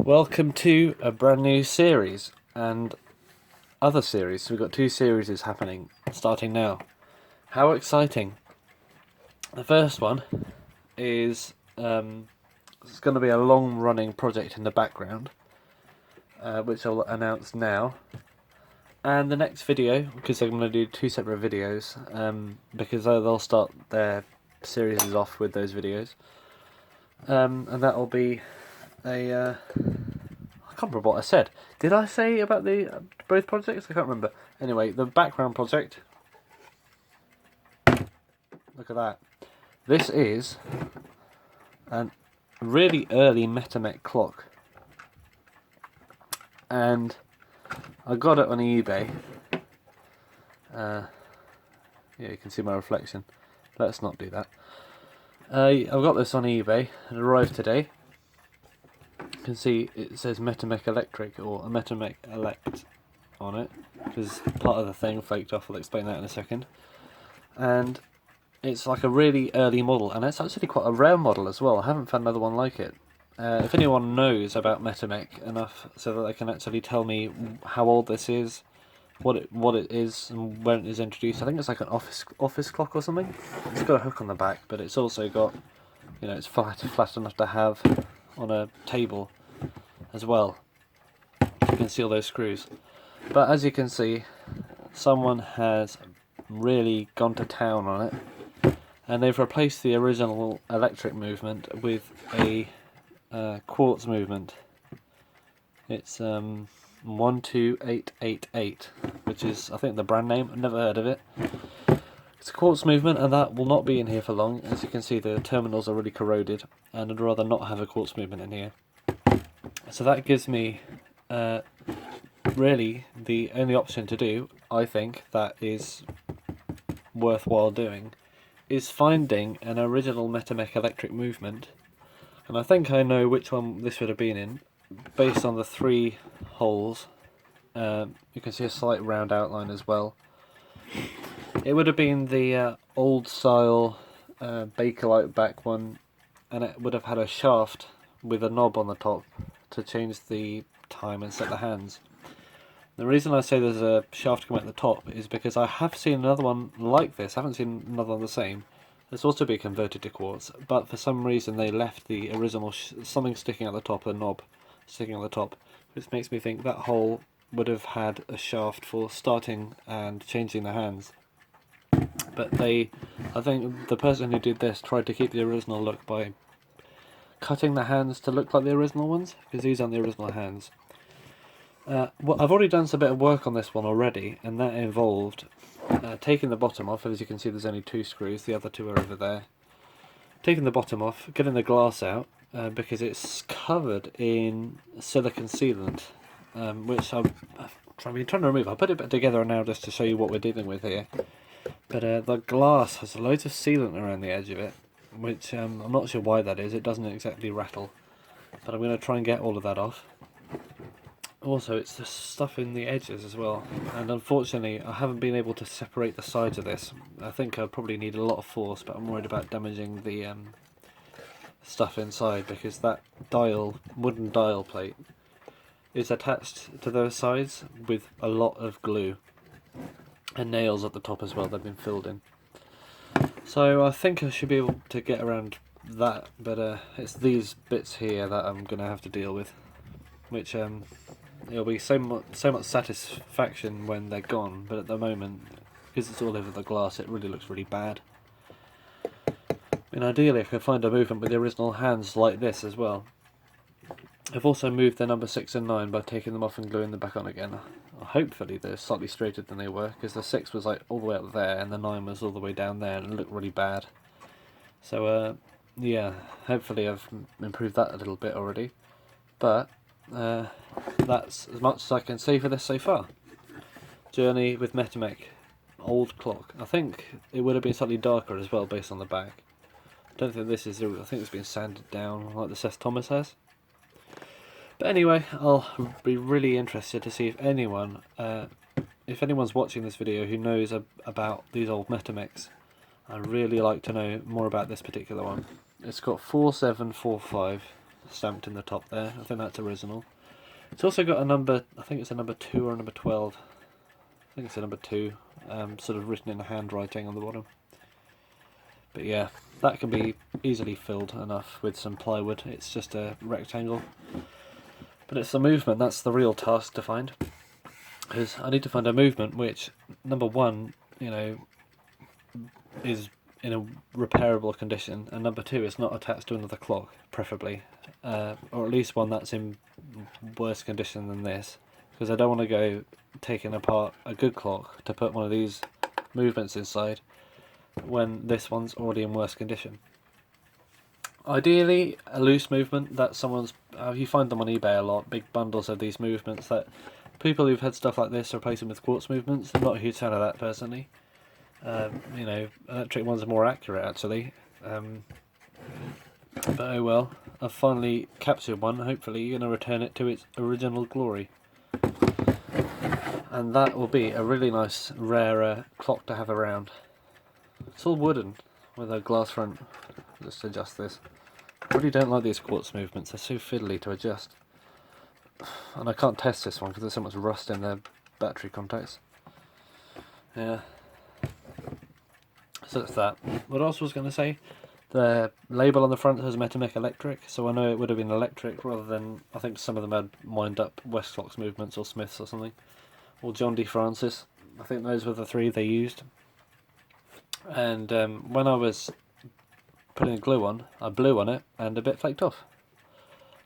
Welcome to a brand new series and other series. So we've got two series happening starting now. How exciting! The first one is it's going to be a long-running project in the background, which I'll announce now. And the next video, because they're going to do two separate videos, because they'll start their series off with those videos, and that will be a. I can't remember what I said. Did I say about the both projects? I can't remember. Anyway, the background project. Look at that. This is a really early Metamec clock, and I got it on eBay. Yeah, you can see my reflection. Let's not do that. I've got this on eBay. It arrived today. You can see it says Metamec Electric or a Metamec Elect on it, because part of the thing flaked off. I'll explain that in a second. And it's like a really early model, and it's actually quite a rare model as well. I haven't found another one like it. If anyone knows about Metamec enough so that they can actually tell me how old this is, what it is, and when it is introduced. I think it's like an office clock or something. It's got a hook on the back, but it's also got, it's flat enough to have on a table as well. You can see all those screws. But as you can see, someone has really gone to town on it, and they've replaced the original electric movement with a quartz movement. It's 12888, which is, I think, the brand name. I've never heard of it. It's a quartz movement, and that will not be in here for long. As you can see, the terminals are really corroded, and I'd rather not have a quartz movement in here. So that gives me really the only option to do, I think, that is worthwhile doing, is finding an original Metamec Electric movement. And I think I know which one this would have been in, based on the three holes. You can see a slight round outline as well. It would have been the old style Bakelite back one, and it would have had a shaft with a knob on the top to change the time and set the hands. The reason I say there's a shaft coming at the top is because I have seen another one like this. I haven't seen another one the same. It's also been converted to quartz, but for some reason they left the original something sticking at the top, a knob sticking at the top, which makes me think that hole would have had a shaft for starting and changing the hands. But I think the person who did this tried to keep the original look by cutting the hands to look like the original ones, because these aren't the original hands. Well, I've already done some bit of work on this one already, and that involved taking the bottom off. As you can see, there's only two screws, the other two are over there. Taking the bottom off, getting the glass out, because it's covered in silicon sealant, which I've been trying to remove. I'll put it back together now just to show you what we're dealing with here. But the glass has loads of sealant around the edge of it, which I'm not sure why that is. It doesn't exactly rattle, but I'm going to try and get all of that off. Also, it's the stuff in the edges as well, and unfortunately I haven't been able to separate the sides of this. I think I probably need a lot of force, but I'm worried about damaging the stuff inside, because that wooden dial plate is attached to those sides with a lot of glue, and nails at the top as well. They've been filled in. So I think I should be able to get around that, but it's these bits here that I'm going to have to deal with, which it'll be so much satisfaction when they're gone, but at the moment, because it's all over the glass, it really looks really bad. I mean, ideally I could find a movement with the original hands like this as well. I've also moved the number 6 and 9 by taking them off and gluing them back on again. Hopefully they're slightly straighter than they were, because the 6 was like all the way up there and the 9 was all the way down there, and it looked really bad. So yeah, hopefully I've improved that a little bit already. But that's as much as I can say for this so far. Journey with Metamec, old clock. I think it would have been slightly darker as well based on the back. I don't think this is, I think it's been sanded down like the Seth Thomas has. But anyway, I'll be really interested to see if anyone's watching this video who knows about these old Metamecs. I'd really like to know more about this particular one. It's got 4745 stamped in the top there. I think that's original. It's also got a number, I think it's a number 2 or a number 12. I think it's a number 2, sort of written in handwriting on the bottom. But yeah, that can be easily filled enough with some plywood. It's just a rectangle. But it's the movement, that's the real task to find. Because I need to find a movement which, number one, you know, is in a repairable condition, and number two, it's not attached to another clock, preferably. Or at least one that's in worse condition than this. Because I don't want to go taking apart a good clock to put one of these movements inside when this one's already in worse condition. Ideally, a loose movement that someone's... you find them on eBay a lot, big bundles of these movements that people who've had stuff like this replace them with quartz movements. I'm not a huge fan of that, personally. You know, electric ones are more accurate, actually. But oh well. I've finally captured one, hopefully going to return it to its original glory. And that will be a really nice, rarer clock to have around. It's all wooden, with a glass front. Just adjust this. I really don't like these quartz movements, they're so fiddly to adjust. And I can't test this one because there's so much rust in the battery contacts. Yeah. So that's that. What else was going to say? The label on the front says Metamec Electric, so I know it would have been electric rather than, I think some of them had wind up Westclox movements or Smiths or something. Or John D. Francis. I think those were the three they used. And when I was putting the glue on, I blew on it and a bit flaked off.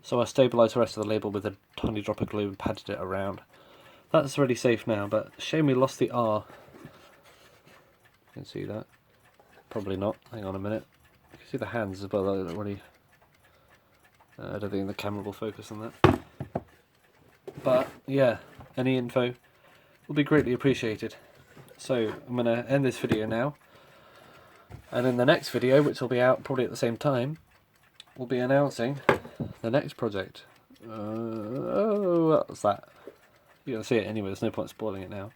So I stabilised the rest of the label with a tiny drop of glue and patted it around. That's already safe now, but shame we lost the R. You can see that. Probably not. Hang on a minute. You can see the hands as well. Already. I don't think the camera will focus on that. But yeah, any info will be greatly appreciated. So I'm going to end this video now. And in the next video, which will be out probably at the same time, we'll be announcing the next project. Oh, what's that? You're going to see it anyway, there's no point spoiling it now.